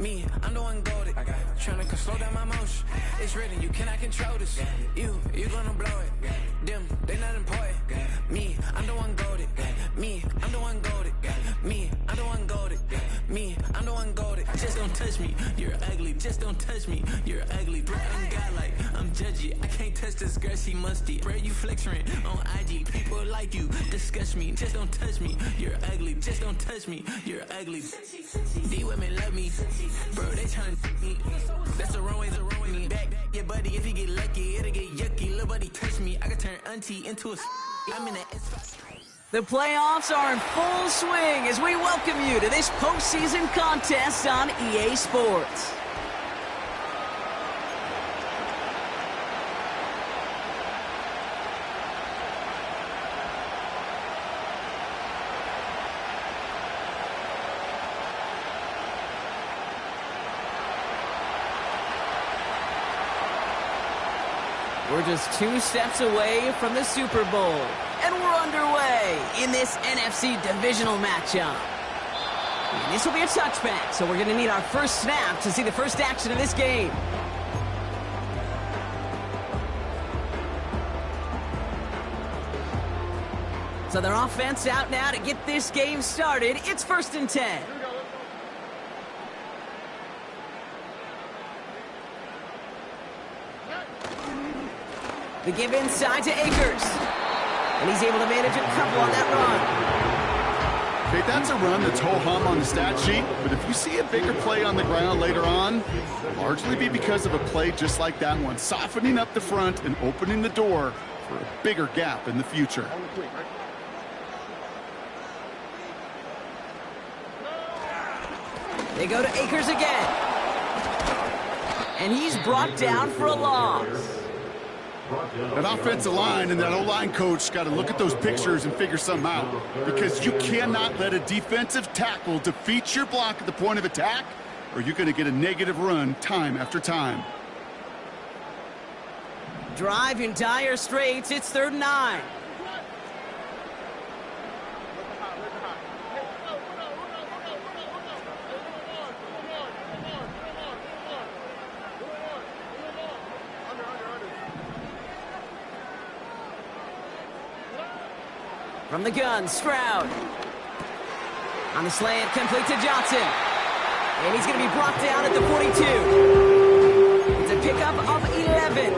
Me, I'm the one goaded. Tryna slow down my motion. It's written, you cannot control this. You gonna blow it. Them, they not important. Me, I'm the one goaded. Me, I'm the one goaded. Me, I'm the one goaded. Me, I'm the one goaded. Just don't touch me, you're ugly. Just don't touch me, you're ugly. Bro, I'm godlike, I'm judgy. I can't touch this girl, she musty. Bro, you flexing on IG. People like you disgust me. Just don't touch me, you're ugly. Just don't touch me, you're ugly. These women love me, bro, they tryna me. That's the wrong way, the wrong way. Me back, yeah, buddy, if you get lucky, it'll get yucky. Little buddy touch me, I can turn auntie into a I'm in that S5. The playoffs are in full swing as we welcome you to this postseason contest on EA Sports. We're just 2 steps away from the Super Bowl, and we're underway in this NFC divisional matchup. And this will be a touchback, so we're going to need our first snap to see the first action of this game. So their offense out now to get this game started. It's 1st and 10. The give inside to Akers. And he's able to manage a couple on that run. Okay, that's a run that's ho-hum on the stat sheet, but if you see a bigger play on the ground later on, largely be because of a play just like that one, softening up the front and opening the door for a bigger gap in the future. They go to Akers again. And he's brought down for a loss. That offensive line and that O-line coach got to look at those pictures and figure something out, because you cannot let a defensive tackle defeat your block at the point of attack, or you're going to get a negative run time after time. Drive in dire straits. It's 3rd and 9. From the gun, Stroud. On the slant, complete to Johnson. And he's going to be brought down at the 42. It's a pickup of 11.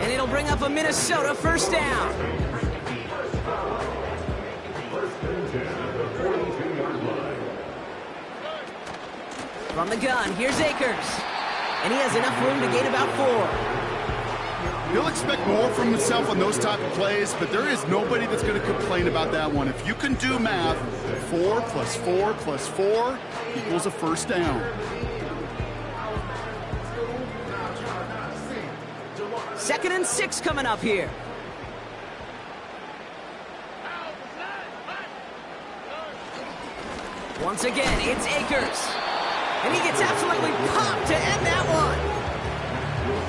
And it'll bring up a Minnesota first down. From the gun, here's Akers. And he has enough room to gain about 4. He'll expect more from himself on those type of plays, but there is nobody that's going to complain about that one. If you can do math, 4 plus 4 plus 4 equals a first down. 2nd and 6 coming up here. Once again, it's Akers. And he gets absolutely popped to end that one.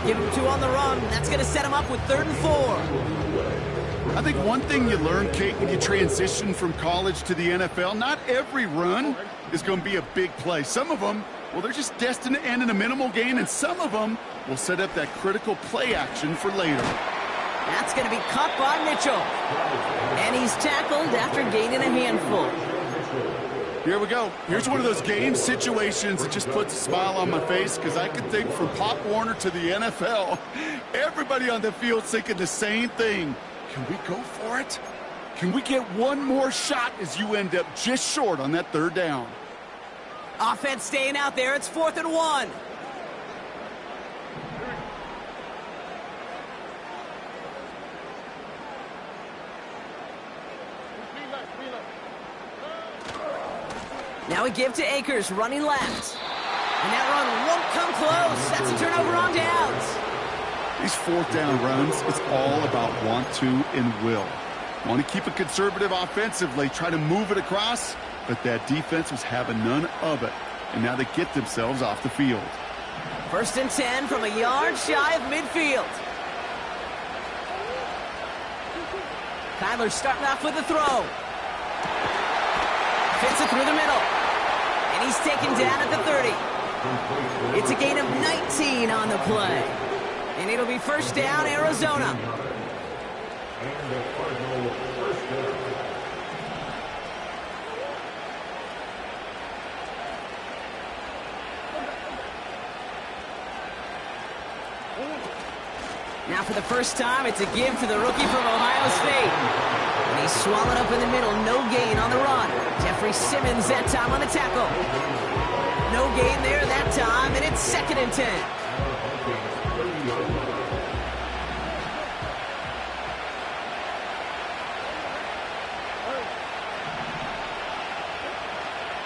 Give him 2 on the run. That's going to set him up with 3rd and 4. I think one thing you learn, Kate, when you transition from college to the NFL, not every run is going to be a big play. Some of them, well, they're just destined to end in a minimal gain, and some of them will set up that critical play action for later. That's going to be caught by Mitchell. And he's tackled after gaining a handful. Here we go. Here's one of those game situations that just puts a smile on my face, because I can think from Pop Warner to the NFL, everybody on the field thinking the same thing. Can we go for it? Can we get one more shot as you end up just short on that 3rd down? Offense staying out there. It's 4th and 1. Now we give to Akers, running left. And that run won't come close. That's a turnover on downs. These 4th down runs, it's all about want to and will. Want to keep it conservative offensively, try to move it across, but that defense was having none of it. And now they get themselves off the field. 1st and 10 from a yard shy of midfield. Kyler starting off with a throw. Fits it through the middle. And he's taken down at the 30. It's a gain of 19 on the play. And it'll be first down, Arizona. Now for the first time, it's a give to the rookie from Ohio State. And he's swallowed up in the middle, no gain on the run. Jeffrey Simmons that time on the tackle. No gain there that time, and it's 2nd and 10.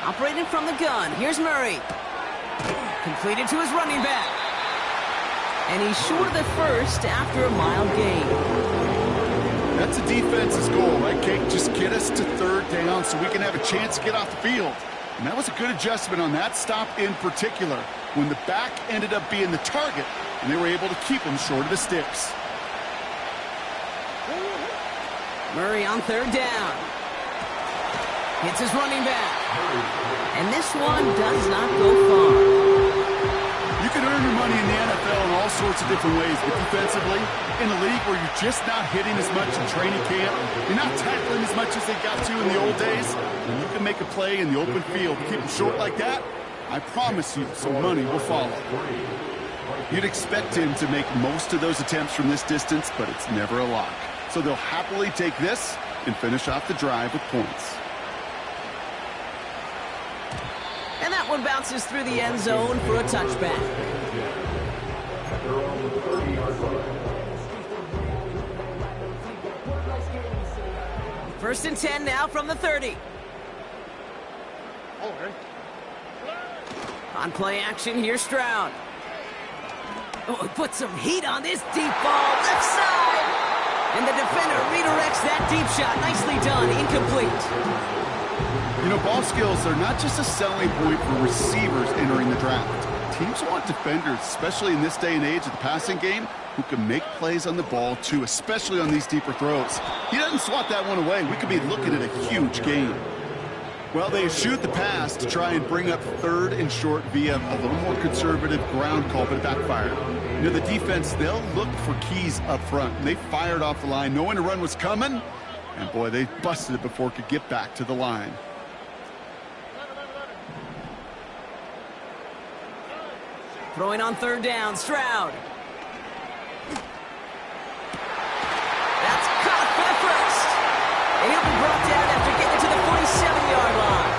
Operating from the gun, here's Murray. Completed to his running back. And he's short of the first after a mild gain. That's the defense's goal, right, Kate? Just get us to 3rd down so we can have a chance to get off the field. And that was a good adjustment on that stop in particular, when the back ended up being the target, and they were able to keep him short of the sticks. Murray on 3rd down. Hits his running back. And this one does not go far. You can earn your money in the NFL in all sorts of different ways, but defensively, in a league where you're just not hitting as much in training camp, you're not tackling as much as they got to in the old days, and you can make a play in the open field, keep them short like that, I promise you some money will follow. You'd expect him to make most of those attempts from this distance, but it's never a lock. So they'll happily take this and finish off the drive with points. And that one bounces through the end zone for a touchback. First and 10 now from the 30. On play action, here's Stroud. Oh, put some heat on this deep ball, left side. And the defender redirects that deep shot. Nicely done, incomplete. You know, ball skills are not just a selling point for receivers entering the draft. Teams want defenders, especially in this day and age of the passing game, who can make plays on the ball, too, especially on these deeper throws. He doesn't swat that one away. We could be looking at a huge game. Well, they shoot the pass to try and bring up 3rd and short via a little more conservative ground call, but it backfired. You know, the defense, they'll look for keys up front. And they fired off the line, knowing a run was coming. And, boy, they busted it before it could get back to the line. Throwing on 3rd down, Stroud. That's caught for the first. And he'll be brought down after getting to the 47-yard line.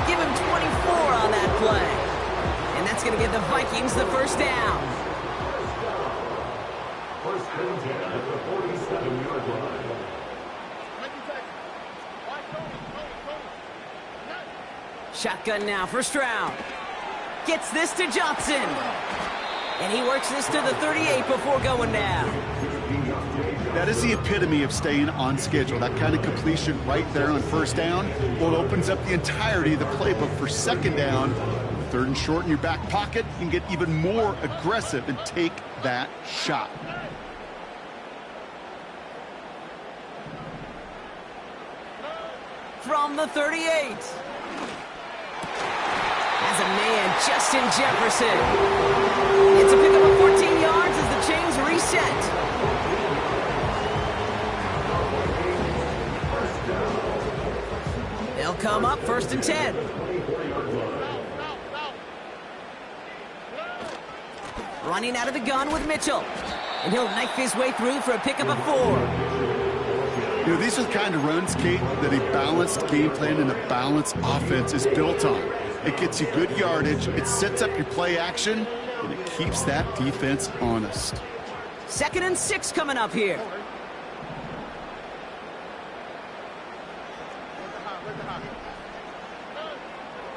Give him 24 on that play. And that's going to give the Vikings the first down. First and 10 at the 47-yard line. Shotgun now for Stroud. Gets this to Johnson. And he works this to the 38 before going down. That is the epitome of staying on schedule. That kind of completion right there on 1st down. Well, it opens up the entirety of the playbook for 2nd down. 3rd and short in your back pocket. You can get even more aggressive and take that shot. From the 38. As a man, Justin Jefferson. It's a pickup of 14 yards as the chains reset. They'll come up 1st and 10. Running out of the gun with Mitchell. And he'll knife his way through for a pickup of 4. You know, these are the kind of runs, Kate, that a balanced game plan and a balanced offense is built on. It gets you good yardage, it sets up your play action, and it keeps that defense honest. 2nd and 6 coming up here.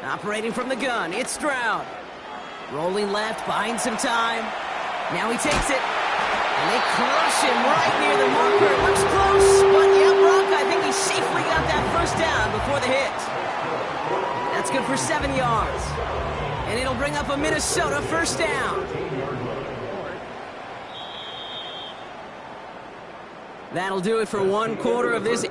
Operating from the gun, it's Stroud. Rolling left, buying some time. Now he takes it. And they crush him right near the marker. It looks close, but yeah, Brock, I think he safely got that first down before the hit. That's good for 7 yards. And it'll bring up a Minnesota first down. That'll do it for 1 quarter of this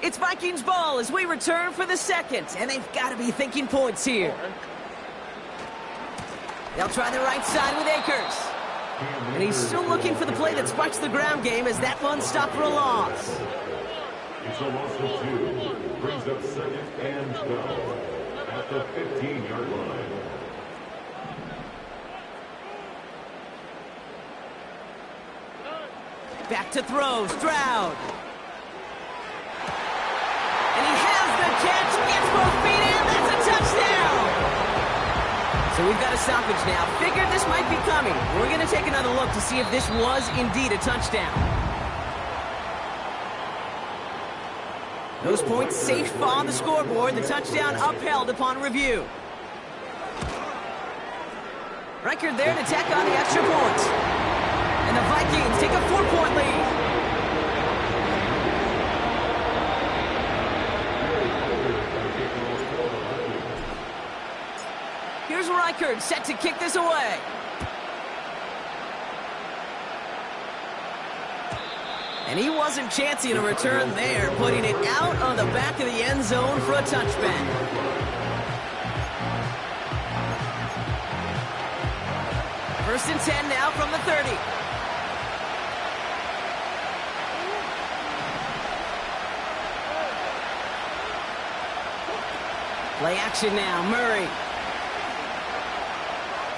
It's Vikings ball as we return for the second, and they've got to be thinking points here. They'll try the right side with Akers. And he's still looking for the play that sparks the ground game as that one stopped for a loss. It's a loss of 2. Brings up 2nd and 12 at the 15-yard line. Back to throw, Stroud. And he has the catch, gets both feet in, that's a touchdown! So we've got a stoppage now. Figured this might be coming. We're going to take another look to see if this was indeed a touchdown. Those points safe on the scoreboard. The touchdown upheld upon review. Reichard there to tack on the extra point. And the Vikings take a 4-point lead. Here's Reichard set to kick this away. And he wasn't chancing a return there, putting it out on the back of the end zone for a touchback. First and 10 now from the 30. Play action now, Murray.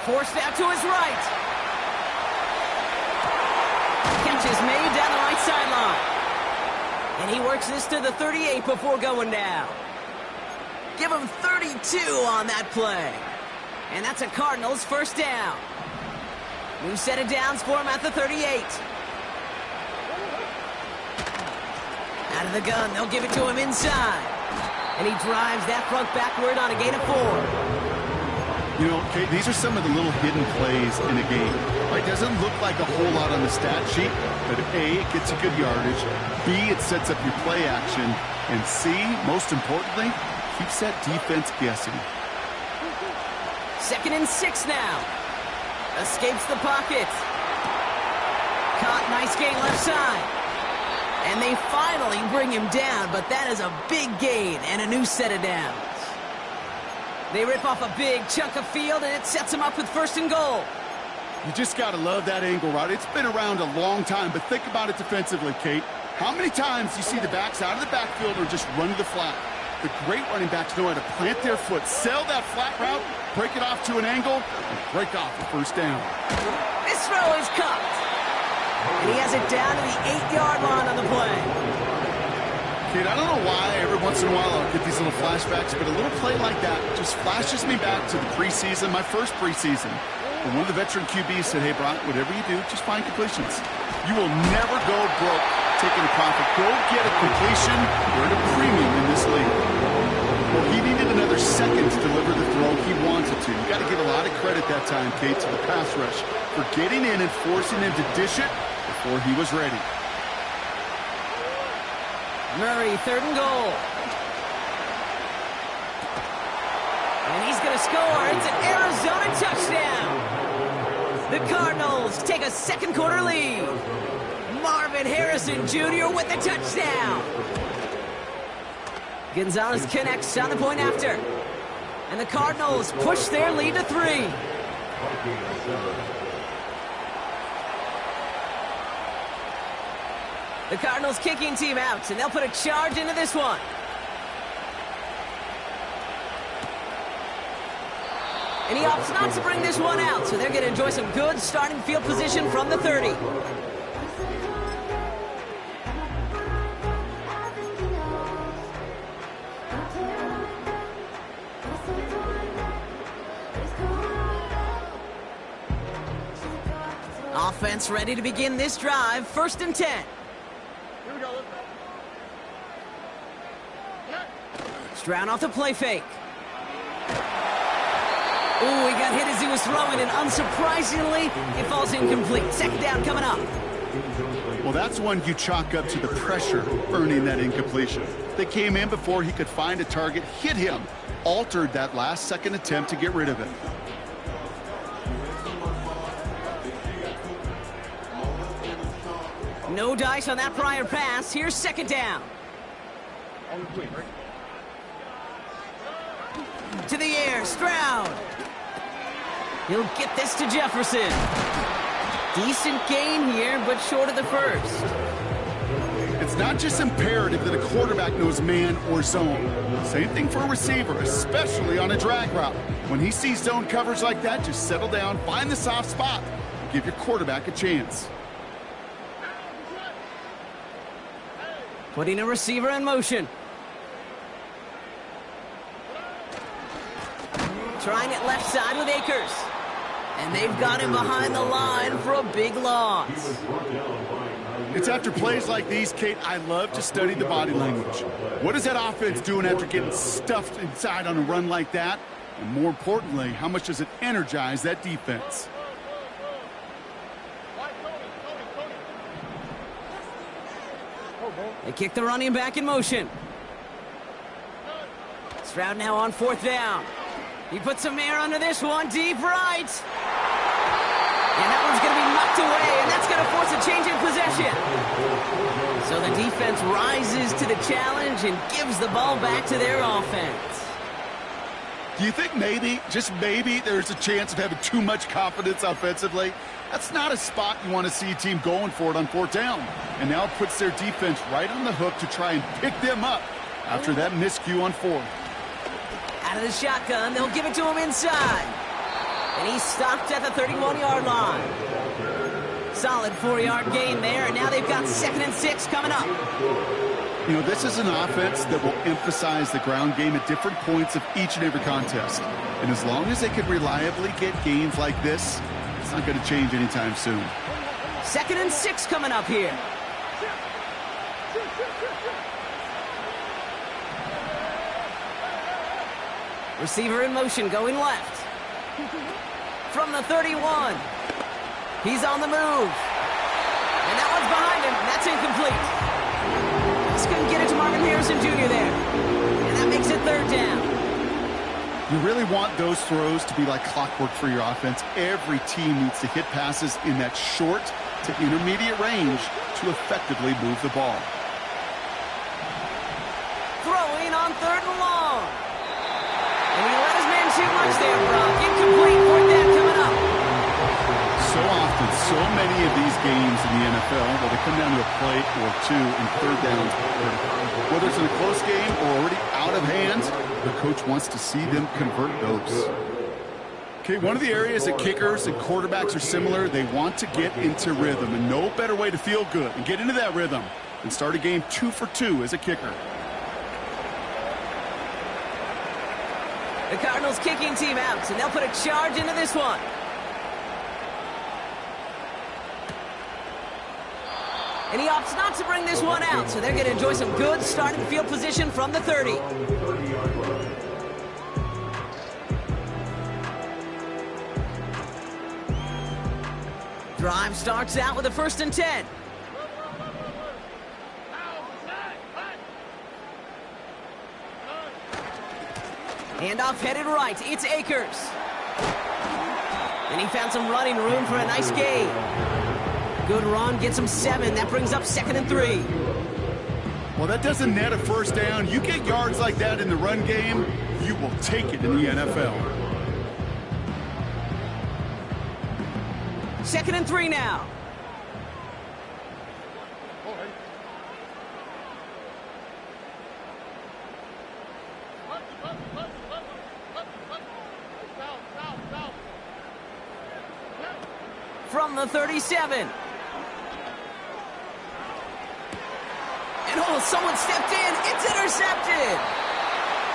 Forced out to his right. Catch is made down the right sideline. And he works this to the 38 before going down. Give him 32 on that play. And that's a Cardinals first down. New set of downs for him at the 38. Out of the gun, they'll give it to him inside. And he drives that front backward on a gain of 4. You know, Kate, these are some of the little hidden plays in a game. Right? Doesn't look like a whole lot on the stat sheet, but A, it gets you good yardage. B, it sets up your play action. And C, most importantly, keeps that defense guessing. 2nd and 6 now. Escapes the pocket. Caught, nice gain left side. And they finally bring him down, but that is a big gain and a new set of downs. They rip off a big chunk of field, and it sets him up with 1st and goal. You just got to love that angle, right? It's been around a long time, but think about it defensively, Kate. How many times do you see the backs out of the backfield or just run to the flat? The great running backs know how to plant their foot, sell that flat route, break it off to an angle, and break off the 1st down. This throw is caught. And he has it down to the 8-yard line on the play. Kid, I don't know why every once in a while I'll get these little flashbacks, but a little play like that just flashes me back to the preseason, my first preseason. And one of the veteran QBs said, hey, Brock, whatever you do, just find completions. You will never go broke taking a profit. Go get a completion. You're at a premium in this league. Well, he needed another second to deliver the throw he wanted to. You got to give a lot of credit that time, Kate, to the pass rush for getting in and forcing him to dish it before he was ready. Murray, 3rd and goal. And he's going to score. It's an Arizona touchdown. The Cardinals take a 2nd quarter lead. Marvin Harrison Jr. with the touchdown. Gonzalez connects on the point after. And the Cardinals push their lead to 3. The Cardinals kicking team out, and they'll put a charge into this one. And he opts not to bring this one out, so they're going to enjoy some good starting field position from the 30. Offense ready to begin this drive, 1st and 10. Stroud off the play fake. Ooh, he got hit as he was throwing, and unsurprisingly, it falls incomplete. 2nd down coming up. Well, that's one you chalk up to the pressure earning that incompletion. They came in before he could find a target, hit him, altered that last second attempt to get rid of it. No dice on that prior pass. Here's 2nd down. To the air, Stroud. He'll get this to Jefferson. Decent gain here, but short of the first. It's not just imperative that a quarterback knows man or zone. Same thing for a receiver, especially on a drag route. When he sees zone coverage like that, just settle down, find the soft spot, and give your quarterback a chance. Putting a receiver in motion. Trying it left side with Akers. And they've got him behind the line for a big loss. It's after plays like these, Kate, I love to study the body language. What is that offense doing after getting stuffed inside on a run like that? And more importantly, how much does it energize that defense? They kick the running back in motion. Stroud now on 4th down. He puts some air under this one, deep right. And that one's going to be knocked away, and that's going to force a change in possession. So the defense rises to the challenge and gives the ball back to their offense. Do you think maybe, just maybe, there's a chance of having too much confidence offensively? That's not a spot you want to see a team going for it on 4th down. And now it puts their defense right on the hook to try and pick them up after that miscue on 4th. Out of the shotgun, they'll give it to him inside. And he's stopped at the 31-yard line. Solid 4-yard gain there, and now they've got 2nd and 6 coming up. You know, this is an offense that will emphasize the ground game at different points of each and every contest. And as long as they can reliably get gains like this, it's not going to change anytime soon. 2nd and 6 coming up here. Receiver in motion, going left. From the 31. He's on the move. And that one's behind him. That's incomplete. Just couldn't get it to Marvin Harrison Jr. there. And that makes it 3rd down. You really want those throws to be like clockwork for your offense. Every team needs to hit passes in that short to intermediate range to effectively move the ball. Throwing on 3rd and long. And he let his man too much there, Brock. Incomplete. 4th down coming up. So often, so many of these games in the NFL, where they come down to a play or two and 3rd downs. Whether it's in a close game or already out of hand, the coach wants to see them convert those. Okay, one of the areas that kickers and quarterbacks are similar, they want to get into rhythm. And no better way to feel good and get into that rhythm than start a game 2 for 2 as a kicker. The Cardinals kicking team out, and they'll put a charge into this one. And he opts not to bring this one out, so they're going to enjoy some good starting field position from the 30. Drive starts out with a 1st and 10. Handoff headed right. It's Akers. And he found some running room for a nice gain. Good run, gets him 7. That brings up 2nd and 3. Well, that doesn't net a 1st down. You get yards like that in the run game, you will take it in the NFL. 2nd and 3 now. From the 37. And oh, someone stepped in. It's intercepted.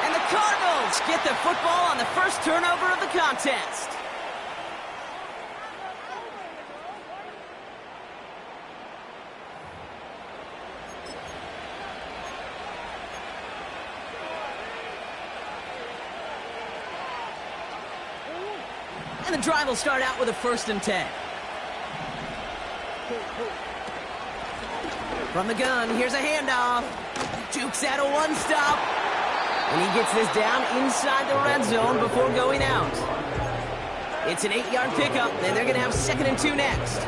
And the Cardinals get the football on the first turnover of the contest. And the drive will start out with a 1st and 10. From the gun, here's a handoff. Jukes out a 1-stop. And he gets this down inside the red zone before going out. It's an 8-yard pickup, and they're going to have 2nd and 2 next.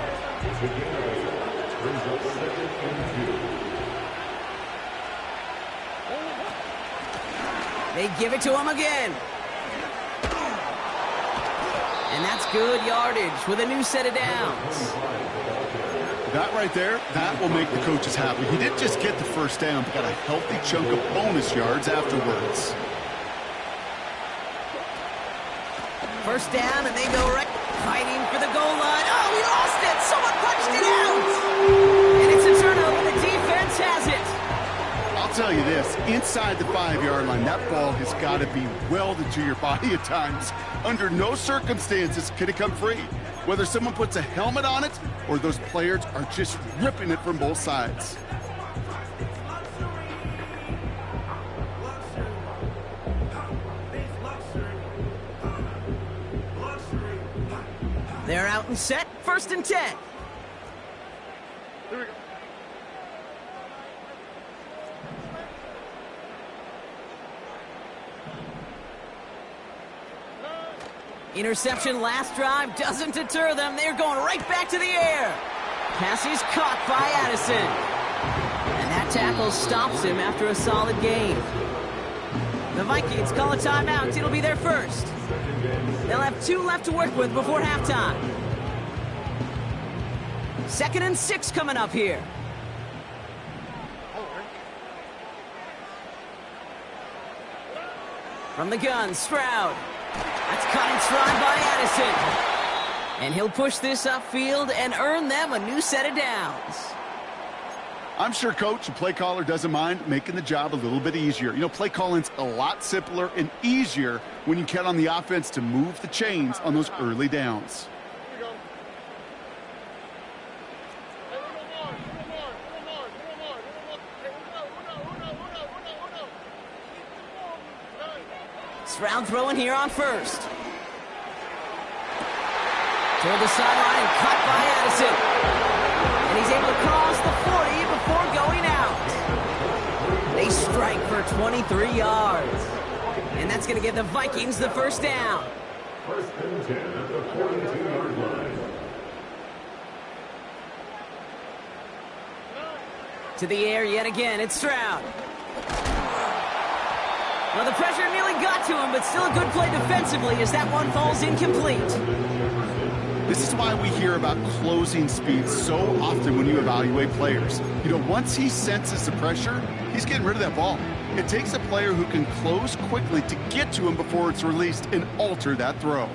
They give it to him again. And that's good yardage with a new set of downs. That right there, that will make the coaches happy. He didn't just get the first down, but got a healthy chunk of bonus yards afterwards. First down, and they go right, fighting for the goal line. Oh, he lost it! Someone punched it out! And it's a turnover. The defense has it. I'll tell you this, inside the 5-yard line, that ball has got to be welded to your body at times. Under no circumstances can it come free. Whether someone puts a helmet on it or those players are just ripping it from both sides. They're out and set. First and 10. Here we go. Interception last drive doesn't deter them. They're going right back to the air. Pass is caught by Addison. And that tackle stops him after a solid gain. The Vikings call a timeout. It'll be their first. They'll have 2 left to work with before halftime. 2nd and 6 coming up here. From the gun, Stroud. That's caught in stride by Addison. And he'll push this upfield and earn them a new set of downs. I'm sure coach and play caller doesn't mind making the job a little bit easier. You know, play calling's a lot simpler and easier when you count on the offense to move the chains on those early downs. Stroud throwing here on first. Toward the sideline and caught by Addison. And he's able to cross the 40 before going out. They strike for 23 yards. And that's going to give the Vikings the first down. First and 10 at the 42-yard line. To the air yet again, it's Stroud. Well, the pressure nearly got to him, but still a good play defensively as that one falls incomplete. This is why we hear about closing speed so often when you evaluate players. You know, once he senses the pressure, he's getting rid of that ball. It takes a player who can close quickly to get to him before it's released and alter that throw.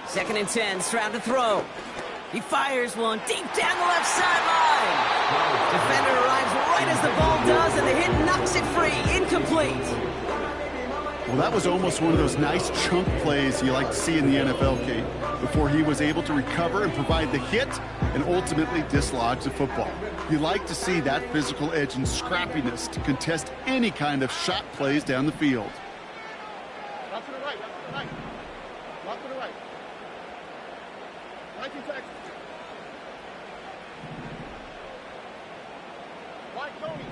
Second and 10, Stroud to throw. He fires one deep down the left sideline. Defender arrives right as the ball does, and the hit knocks it free. Incomplete. Well, that was almost one of those nice chunk plays you like to see in the NFL, Kate, before he was able to recover and provide the hit and ultimately dislodge the football. You like to see that physical edge and scrappiness to contest any kind of shot plays down the field. Lock to the right, lock to the right. Lock to the right. 19 seconds. Right, Tony.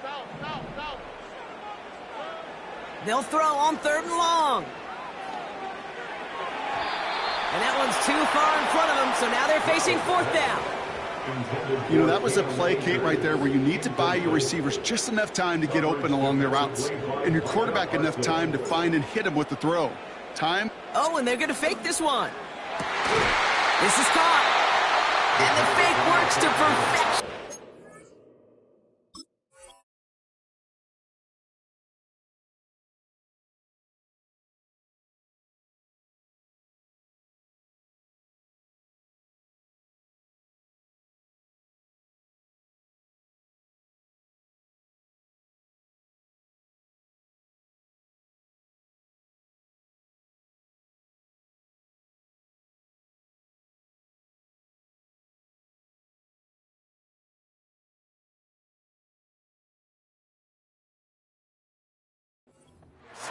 South. They'll throw on 3rd and long. And that one's too far in front of them, so now they're facing 4th down. You know, that was a play, Kate, right there where you need to buy your receivers just enough time to get open along their routes, and your quarterback enough time to find and hit him with the throw. Time. Oh, and they're going to fake this one. This is caught. And the fake works to perfection.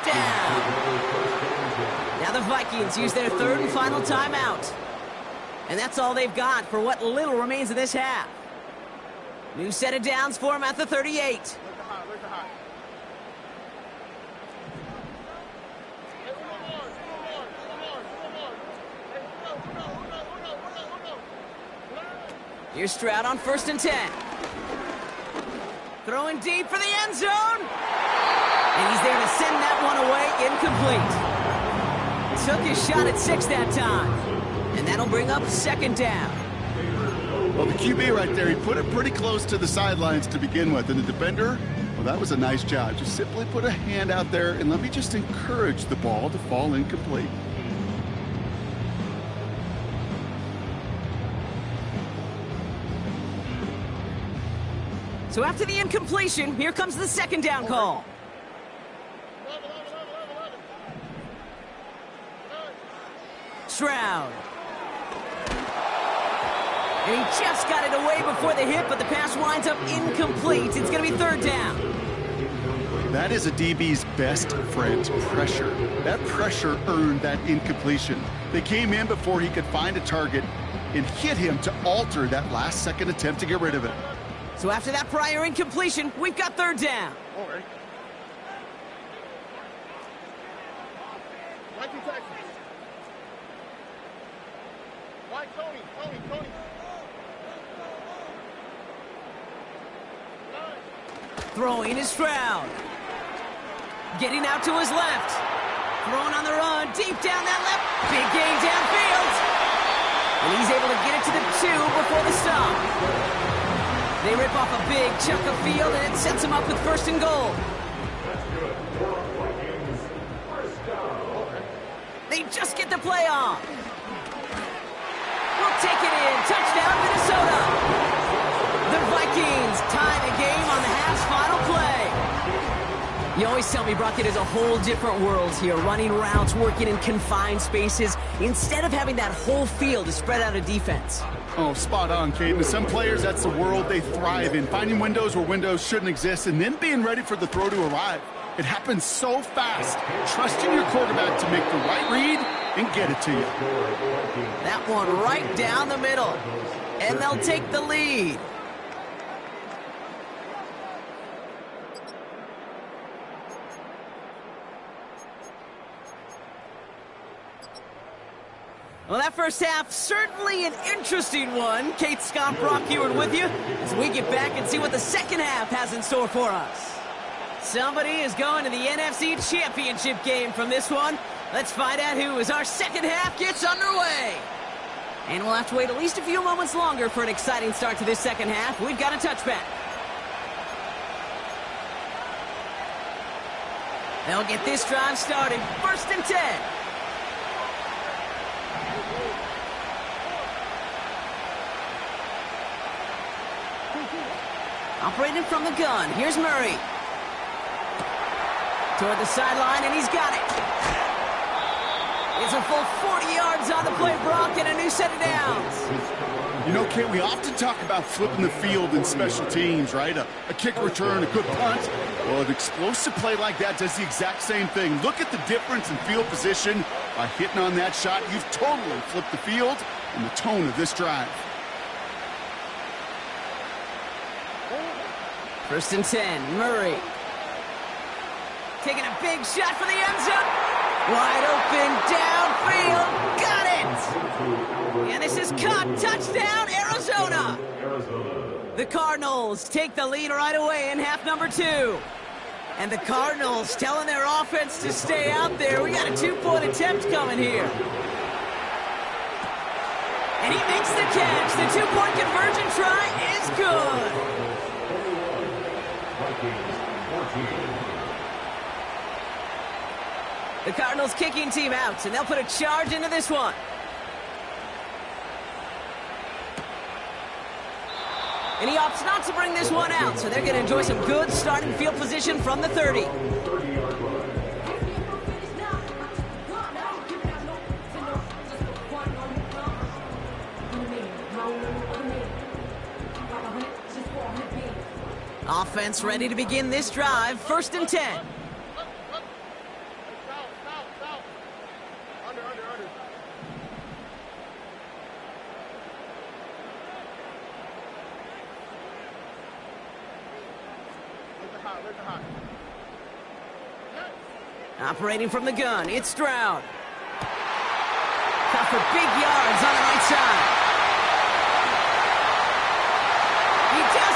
Down. Now the Vikings use their 3rd and final timeout. And that's all they've got for what little remains of this half. New set of downs for them at the 38. Where's the high? Hey, one more. Hey, Here's Stroud on 1st and 10. Throwing deep for the end zone. And he's there to send that one away, incomplete. Took his shot at 6 that time. And that'll bring up 2nd down. Well, the QB right there, he put it pretty close to the sidelines to begin with. And the defender, well, that was a nice job. Just simply put a hand out there and let me just encourage the ball to fall incomplete. So after the incompletion, here comes the 2nd down call. Stroud. And he just got it away before the hit, but the pass winds up incomplete. It's going to be 3rd down. That is a DB's best friend, pressure. That pressure earned that incompletion. They came in before he could find a target and hit him to alter that last-second attempt to get rid of it. So after that prior incompletion, we've got 3rd down. All right. Right to Texas. Right, Tony. Throwing is Stroud. Getting out to his left. Throwing on the run, deep down that left. Big gain downfield. And he's able to get it to the 2 before the stop. They rip off a big chunk of field, and it sets him up with 1st and goal. They just get the play off. We'll take it in. Touchdown, Minnesota. The Vikings tie the game on the half's final play. You always tell me, Brock, it is a whole different world here. Running routes, working in confined spaces, instead of having that whole field to spread out a defense. Oh, spot on, Kate. And some players, that's the world they thrive in. Finding windows where windows shouldn't exist and then being ready for the throw to arrive. It happens so fast. Trusting your quarterback to make the right read and get it to you. That one right down the middle. And they'll take the lead. Well, that first half, certainly an interesting one. Kate, Scott, Brock Heward with you as we get back and see what the 2nd half has in store for us. Somebody is going to the NFC Championship game from this one. Let's find out who as our 2nd half gets underway. And we'll have to wait at least a few moments longer for an exciting start to this 2nd half. We've got a touchback. They'll get this drive started. 1st and 10. Operating from the gun. Here's Murray. Toward the sideline, and he's got it. It's a full 40 yards on the play, Brock, and a new set of downs. You know, Kate, we often talk about flipping the field in special teams, right? A kick return, a good punt. Well, an explosive play like that does the exact same thing. Look at the difference in field position. By hitting on that shot, you've totally flipped the field and the tone of this drive. 1st and 10, Murray. Taking a big shot for the end zone. Wide open, downfield, got it! And this is caught, touchdown, Arizona! The Cardinals take the lead right away in half number 2. And the Cardinals telling their offense to stay out there. We got a 2-point attempt coming here. And he makes the catch. The 2-point conversion try is good. The Cardinals kicking team out, and they'll put a charge into this one. And he opts not to bring this one out, so they're going to enjoy some good starting field position from the 30. Offense ready to begin this drive. 1st and 10. Operating from the gun, it's Stroud. Got for big yards on the right side.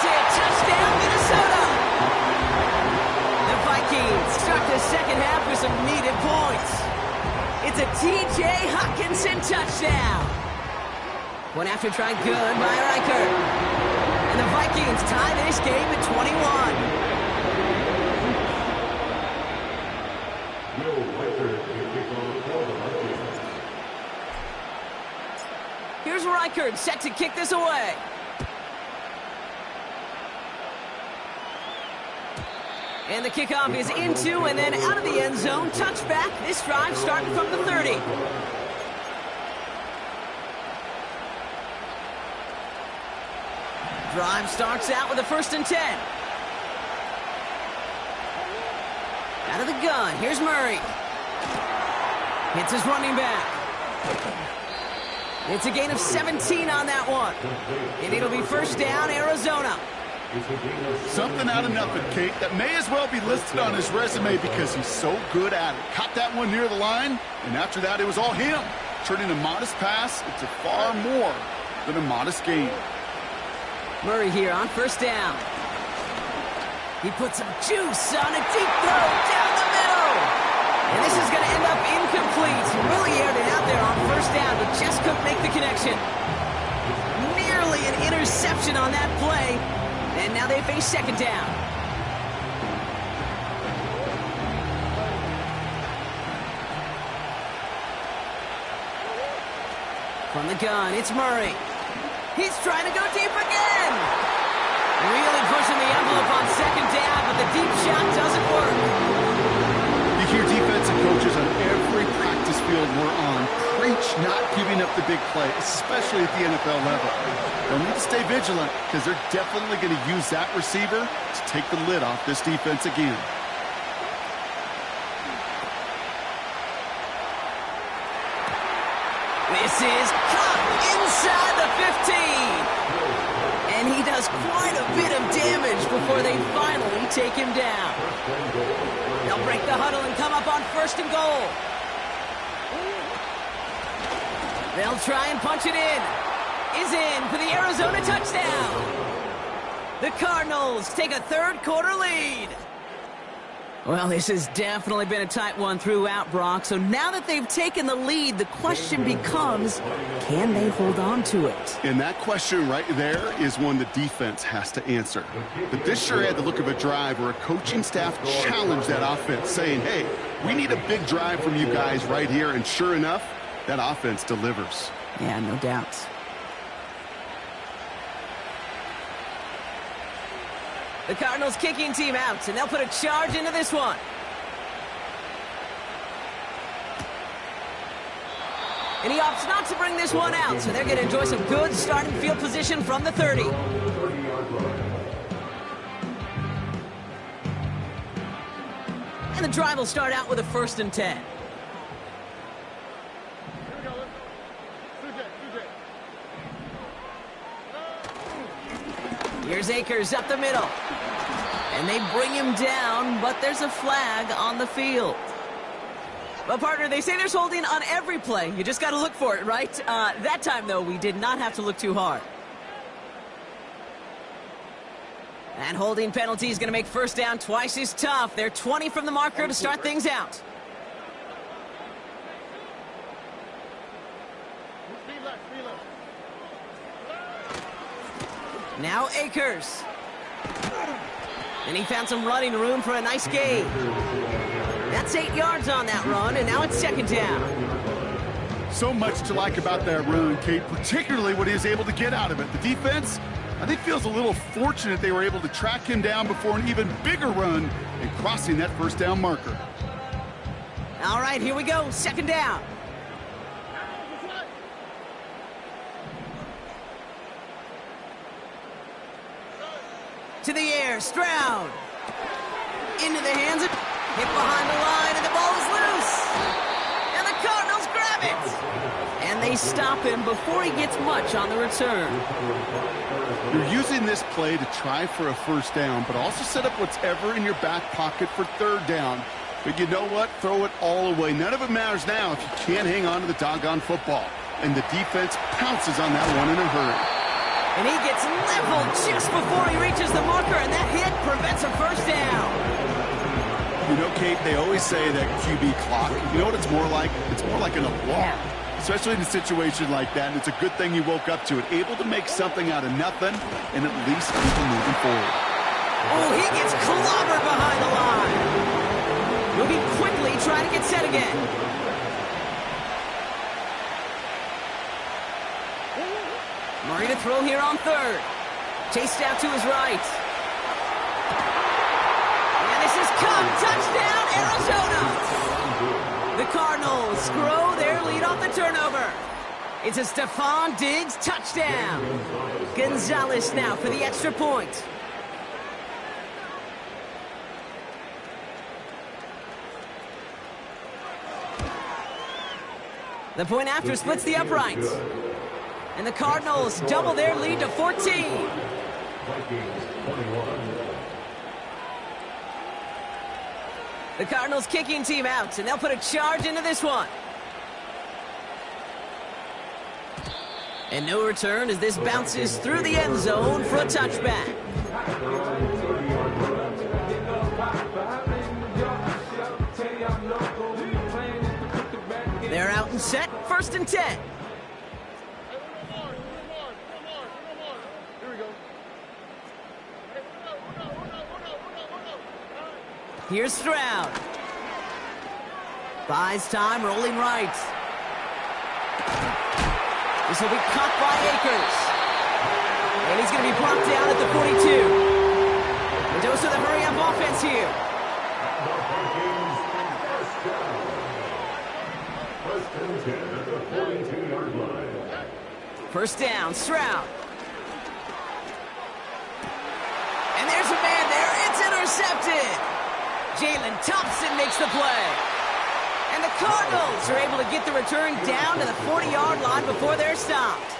it. Touchdown, Minnesota. The Vikings start the second half with some needed points. It's a T.J. Hockenson touchdown. One after try good by Reichert. And the Vikings tie this game at 21. Here's Reichert set to kick this away. And the kickoff is into and then out of the end zone. Touchback. This drive starting from the 30. Drive starts out with a 1st and 10. Out of the gun. Here's Murray. Hits his running back. It's a gain of 17 on that one. And it'll be 1st down, Arizona. Something out of nothing, Kate, that may as well be listed on his resume because he's so good at it. Caught that one near the line, and after that, it was all him. Turning a modest pass into far more than a modest gain. Murray here on 1st down. He puts some juice on a deep throw down the middle. And this is going to end up incomplete. Really aired it out there on 1st down, but just couldn't make the connection. Nearly an interception on that play. And now they face 2nd down. From the gun, it's Murray. He's trying to go deep again. Really pushing the envelope on 2nd down, but the deep shot doesn't work. You hear defensive coaches on every practice field we're on preach not giving up the big play, especially at the NFL level. They'll need to stay vigilant because they're definitely going to use that receiver to take the lid off this defense again. This is caught inside the 15. And he does quite a bit of damage before they finally take him down. They'll break the huddle and come up on 1st and goal. They'll try and punch it in. Is in for the Arizona touchdown. The Cardinals take a 3rd quarter lead. Well, this has definitely been a tight one throughout, Brock. So now that they've taken the lead, the question becomes, can they hold on to it? And that question right there is one the defense has to answer. But this sure had the look of a drive where a coaching staff challenged that offense, saying, hey, we need a big drive from you guys right here. And sure enough, that offense delivers. Yeah, no doubt. The Cardinals kicking team out, and they'll put a charge into this one. And he opts not to bring this one out, so they're going to enjoy some good starting field position from the 30. And the drive will start out with a 1st and 10. Here's Akers up the middle. And they bring him down, but there's a flag on the field. Well, partner, they say there's holding on every play. You just got to look for it, right? That time, though, we did not have to look too hard. And holding penalty is going to make 1st down twice as tough. They're 20 from the marker to start things out. Now Akers. And he found some running room for a nice gain. That's 8 yards on that run, and now it's 2nd down. So much to like about that run, Kate, particularly what he was able to get out of it. The defense, I think, feels a little fortunate they were able to track him down before an even bigger run and crossing that 1st down marker. All right, here we go. 2nd down. To the air, Stroud. Into the hands of... Hit behind the line, and the ball is loose. And the Cardinals grab it. And they stop him before he gets much on the return. You're using this play to try for a 1st down, but also set up whatever in your back pocket for 3rd down. But you know what? Throw it all away. None of it matters now if you can't hang on to the doggone football. And the defense pounces on that one in a hurry. And he gets leveled just before he reaches the marker, and that hit prevents a first down. You know, Kate, they always say that QB clock, you know what it's more like? It's more like an alarm, especially in a situation like that. And it's a good thing he woke up to it, able to make something out of nothing and at least keep him moving forward. Oh, he gets clobbered behind the line. Moving quickly, trying to get set again. Murray to throw here on third. Chased out to his right. And this is caught. Touchdown, Arizona. The Cardinals grow their lead off the turnover. It's a Stephon Diggs touchdown. Gonzalez now for the extra point. The point after splits the uprights. And the Cardinals double their lead to 14. The Cardinals kicking team out, and they'll put a charge into this one. And no return as this bounces through the end zone for a touchback. They're out and set, 1st and 10. Here's Stroud. Buys time, rolling right. This will be caught by Akers. And he's going to be brought down at the 42. And dose of the hurry-up offense here. First down, Stroud. And there's a man there. It's intercepted. Jalen Thompson makes the play. And the Cardinals are able to get the return down to the 40-yard line before they're stopped.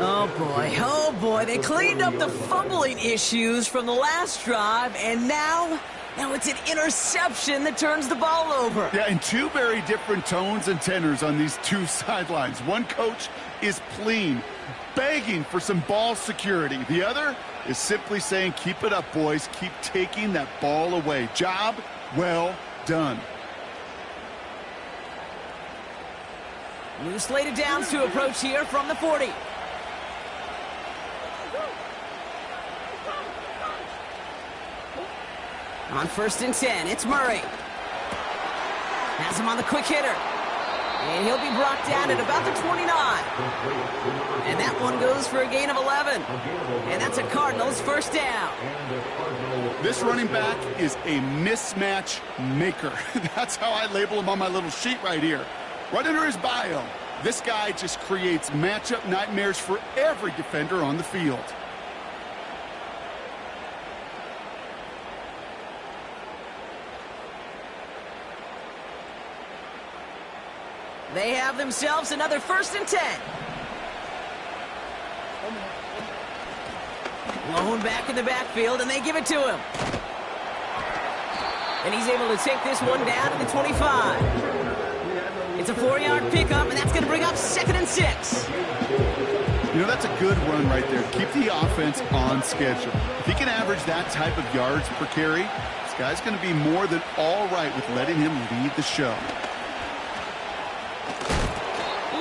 Oh boy, they cleaned up the fumbling issues from the last drive, and now it's an interception that turns the ball over. Yeah, and two very different tones and tenors on these two sidelines. One coach is pleading, begging for some ball security. The other is simply saying, keep it up, boys. Keep taking that ball away. Job well done. New slated downs to approach here from the 40. On 1st and 10, it's Murray. Has him on the quick hitter. And he'll be brought down at about the 29. And that one goes for a gain of 11. And that's a Cardinals first down. This running back is a mismatch maker. That's how I label him on my little sheet right here. Right under his bio, this guy just creates matchup nightmares for every defender on the field. They have themselves another 1st and 10. Lone back in the backfield, and they give it to him. And he's able to take this one down to the 25. It's a 4-yard pickup, and that's going to bring up 2nd and 6. You know, that's a good run right there. Keep the offense on schedule. If he can average that type of yards per carry, this guy's going to be more than all right with letting him lead the show.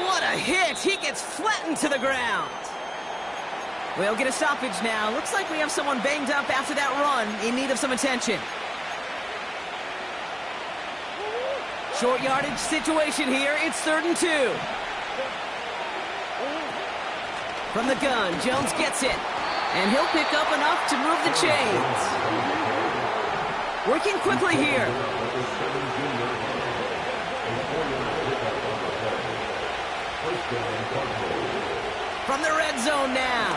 What a hit! He gets flattened to the ground. We'll get a stoppage now. Looks like we have someone banged up after that run in need of some attention. Short yardage situation here. It's 3rd and 2. From the gun, Jones gets it. And he'll pick up enough to move the chains. Working quickly here. From the red zone now.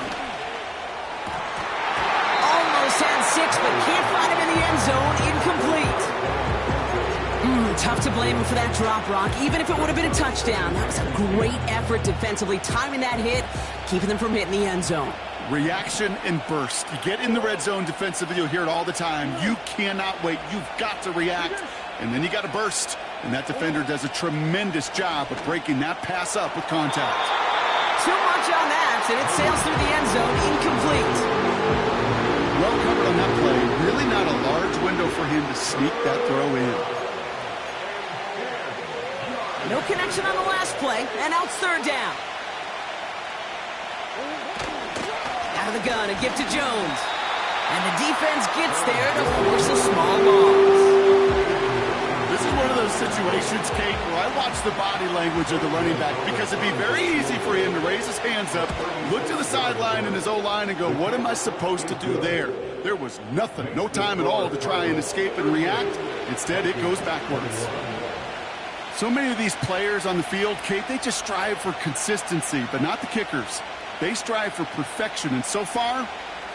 Almost had 6, but can't find him in the end zone. Incomplete. Tough to blame him for that drop, Rock. Even if it would have been a touchdown, that was a great effort defensively, timing that hit, keeping them from hitting the end zone. Reaction and burst. You get in the red zone defensively, you'll hear it all the time. You cannot wait. You've got to react. And then you got to burst. And that defender does a tremendous job of breaking that pass up with contact. too much on that, and it sails through the end zone, incomplete. Well covered on that play. Really not a large window for him to sneak that throw in. No connection on the last play, and now it's third down. Out of the gun, a gift to Jones. And the defense gets there to force a small loss. This is one of those situations, Kate, where I watch the body language of the running back because it'd be very easy for him to raise his hands up, look to the sideline in his O-line and go, what am I supposed to do there? There was nothing, no time at all to try and escape and react. Instead, it goes backwards. So many of these players on the field, Kate, they just strive for consistency, but not the kickers. They strive for perfection, and so far,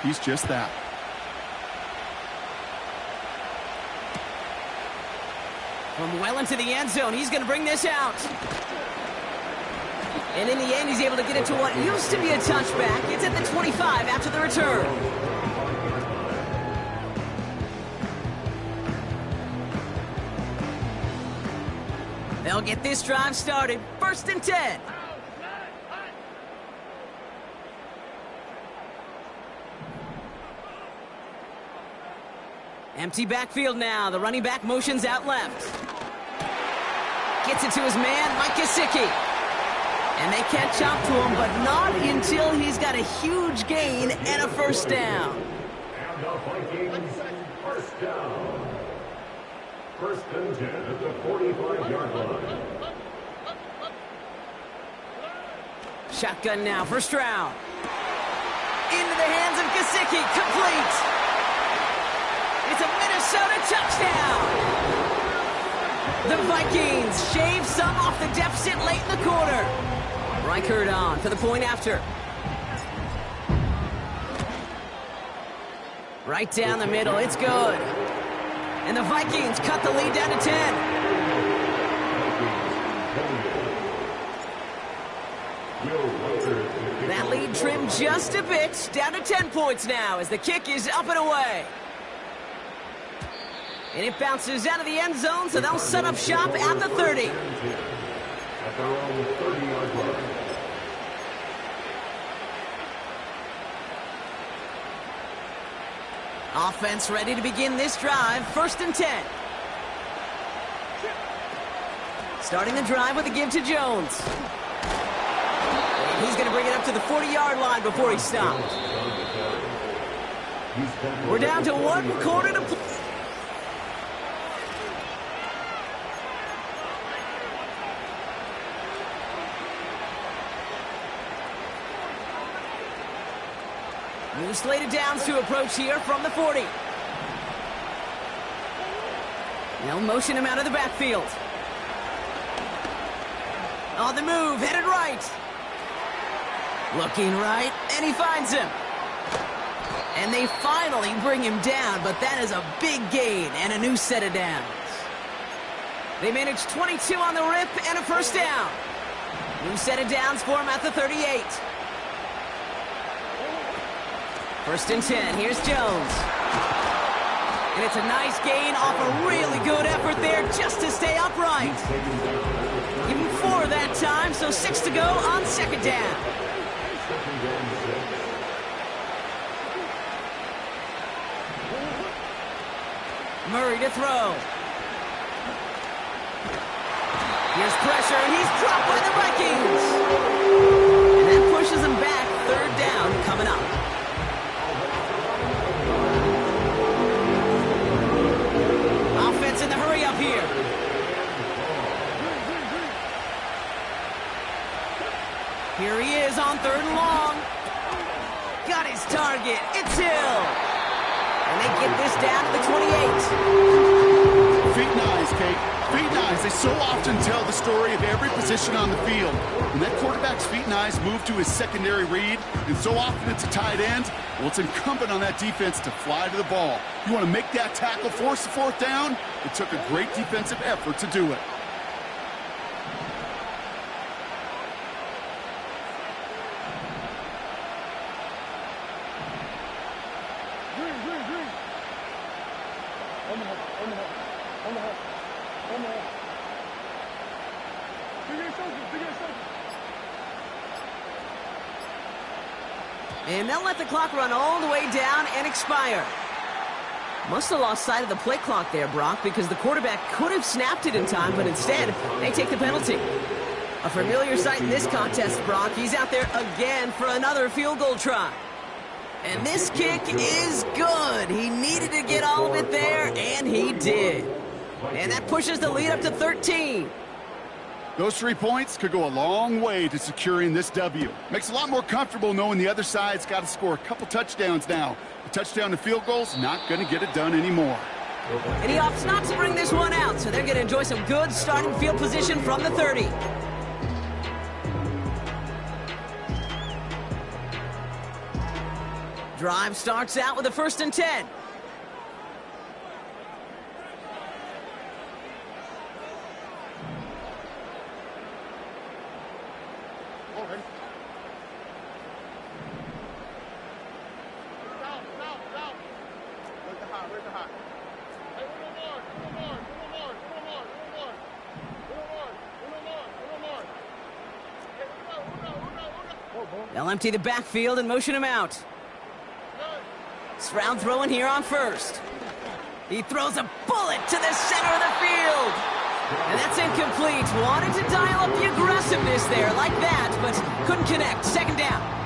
he's just that. From well into the end zone, he's going to bring this out. And in the end, he's able to get it to what used to be a touchback. It's at the 25 after the return. They'll get this drive started. 1st and 10. Empty backfield now. The running back motions out left. Gets it to his man, Mike Gesicki. And they catch up to him, but not until he's got a huge gain and a first down. And the Vikings, first down. 1st and 10 at the 45-yard line. Shotgun now, first round. Into the hands of Gesicki, complete. It's a Minnesota touchdown. The Vikings shave some off the deficit late in the quarter. Reichert on for the point after. Right down the middle, it's good. And the Vikings cut the lead down to 10. That lead trimmed just a bit, down to 10 points now as the kick is up and away. And it bounces out of the end zone, so they'll set up shop at the 30. At their own 30-yard line. Offense ready to begin this drive, 1st and 10. Starting the drive with a give to Jones. And he's going to bring it up to the 40-yard line before he stops. We're down to 1 quarter to play. New slated downs to approach here from the 40. They'll motion him out of the backfield. On the move, headed right. Looking right, and he finds him. And they finally bring him down, but that is a big gain and a new set of downs. They managed 22 on the rip and a first down. New set of downs for him at the 38. 1st and 10, here's Jones. And it's a nice gain off a really good effort there just to stay upright. Give him 4 that time, so 6 to go on 2nd down. Murray to throw. Here's pressure, and he's dropped by the Vikings. And that pushes him back, 3rd down coming up. Offense in the hurry up here. Here he is on 3rd and long. Got his target. It's Hill. And they get this down to the 28. Feet and eyes, Kate. Feet and eyes. They so often tell the story of every position on the field. When that quarterback's feet and eyes move to his secondary read, and so often it's a tight end, well, it's incumbent on that defense to fly to the ball. You want to make that tackle, force the 4th down? It took a great defensive effort to do it. And they'll let the clock run all the way down and expire. Must have lost sight of the play clock there, Brock, because the quarterback could have snapped it in time, but instead, they take the penalty. A familiar sight in this contest, Brock. He's out there again for another field goal try. And this kick is good. He needed to get all of it there, and he did. And that pushes the lead up to 13. Those 3 points could go a long way to securing this W. Makes it a lot more comfortable knowing the other side's got to score a couple touchdowns now. A touchdown and field goals, not going to get it done anymore. And he opts not to bring this one out, so they're going to enjoy some good starting field position from the 30. Drive starts out with a 1st and 10. They'll empty the backfield and motion him out. Stroud throwing here on 1st. He throws a bullet to the center of the field. And that's incomplete. Wanted to dial up the aggressiveness there like that, but couldn't connect. 2nd down.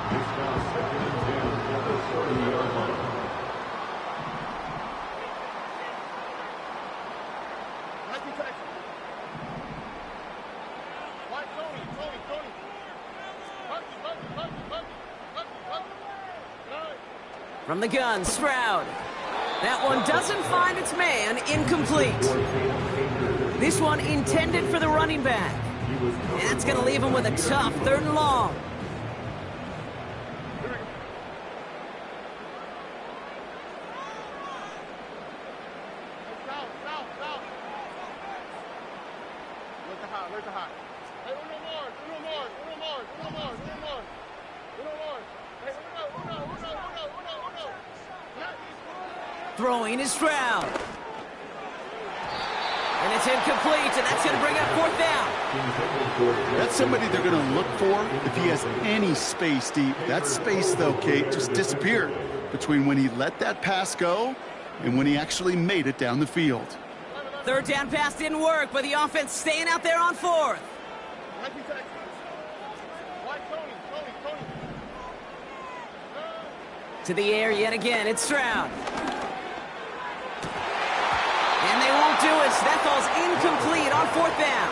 From the gun, Stroud. That one doesn't find its man, incomplete. This one intended for the running back. And that's going to leave him with a tough 3rd and long. Throwing is Stroud. And it's incomplete, and that's going to bring up 4th down. That's somebody they're going to look for if he has any space deep. That space, though, Kate, just disappeared between when he let that pass go and when he actually made it down the field. 3rd down pass didn't work, but the offense staying out there on 4th. To the air yet again, it's Stroud. And they won't do it. That falls incomplete on 4th down.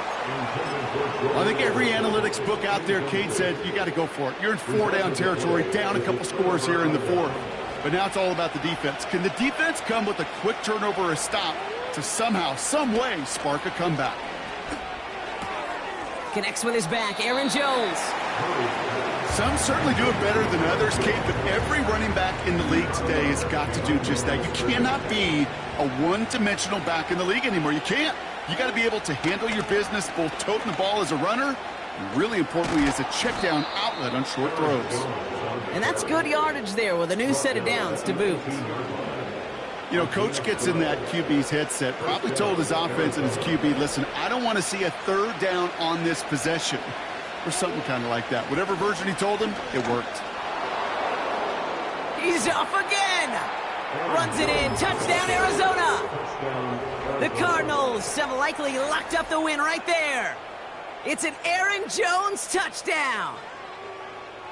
I think every analytics book out there, Kate, said you got to go for it. You're in 4-down territory, down a couple scores here in the 4th. But now it's all about the defense. Can the defense come with a quick turnover or a stop to somehow, some way, spark a comeback? Connects with his back, Aaron Jones. Some certainly do it better than others, Kate, but every running back in the league today has got to do just that. You cannot be a one-dimensional back in the league anymore. You can't. You got to be able to handle your business, both toting the ball as a runner, and really importantly as a check-down outlet on short throws. And that's good yardage there with a new set of downs to boot. You know, Coach gets in that QB's headset, probably told his offense and his QB, listen, I don't want to see a 3rd down on this possession. Or something kind of like that. Whatever version he told him, it worked. He's off again. Runs it in. Touchdown, Arizona. The Cardinals have likely locked up the win right there. It's an Aaron Jones touchdown.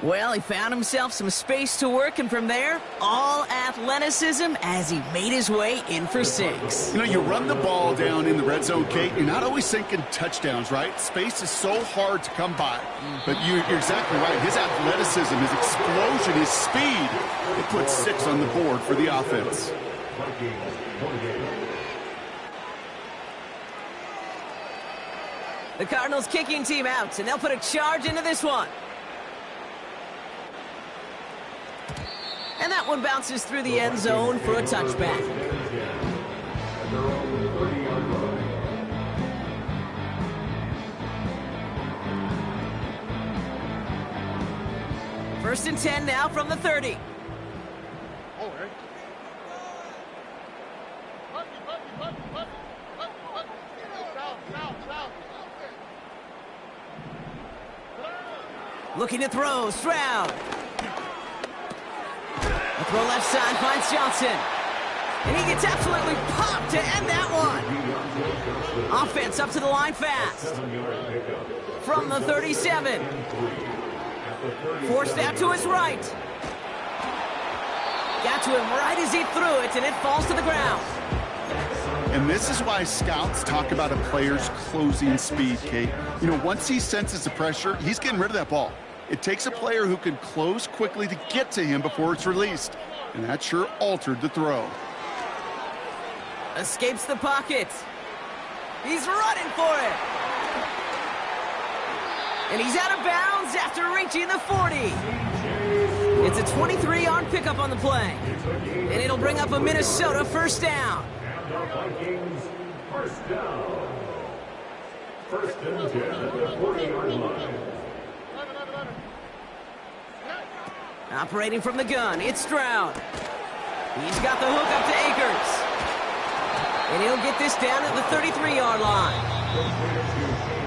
Well, he found himself some space to work, and from there, all athleticism as he made his way in for 6. You know, you run the ball down in the red zone, Kate, you're not always thinking touchdowns, right? Space is so hard to come by. But you're exactly right. His athleticism, his explosion, his speed, it puts 6 on the board for the offense. The Cardinals kicking team out, and they'll put a charge into this one. And that one bounces through the end zone for a touchback. First and 10 now from the 30. Looking to throw, Stroud. Throw left side finds Johnson. And he gets absolutely popped to end that one. Offense up to the line fast. From the 37. Forced out to his right. Got to him right as he threw it, and it falls to the ground. And this is why scouts talk about a player's closing speed, Kate. You know, once he senses the pressure, he's getting rid of that ball. It takes a player who can close quickly to get to him before it's released. And that sure altered the throw. Escapes the pocket. He's running for it. And he's out of bounds after reaching the 40. It's a 23-yard pickup on the play. And it'll bring up a Minnesota first down. And the Vikings first down. First and 10 at the 40-yard line. Operating from the gun, it's Stroud. He's got the hook up to Akers. And he'll get this down at the 33-yard line.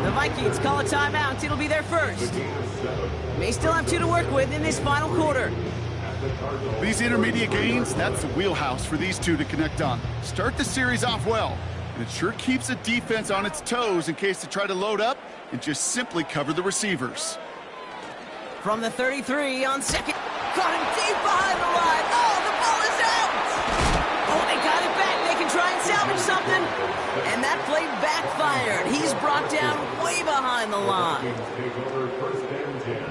The Vikings call a timeout. It'll be their first. May still have 2 to work with in this final quarter. These intermediate gains, that's the wheelhouse for these two to connect on. Start the series off well, and it sure keeps the defense on its toes in case they try to load up and just simply cover the receivers. From the 33 on second. Caught him deep behind the line. Oh, the ball is out! Oh, they got it back. They can try and salvage something. And that play backfired. He's brought down way behind the line.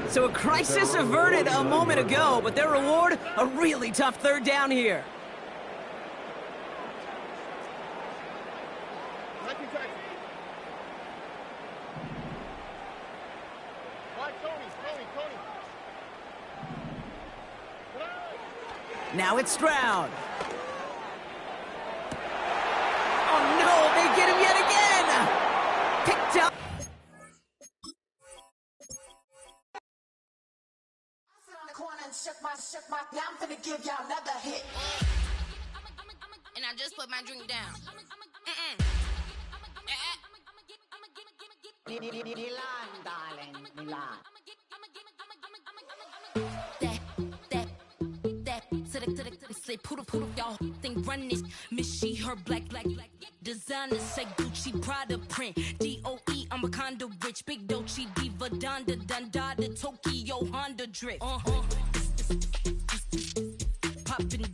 So a crisis averted a moment ago, but their reward, a really tough third down here. Now it's Stroud. Oh no, they get him yet again. Picked up. I'm finna give y'all another hit. And I just put my drink down. Milan, darling, Milan. Say poodle, y'all think run this. Miss she, her black. Designer say Gucci, Prada print. DOE, I'm a condo rich. Big Dolce, Diva, Donda, Dundada, Tokyo, Honda drip. Poppin'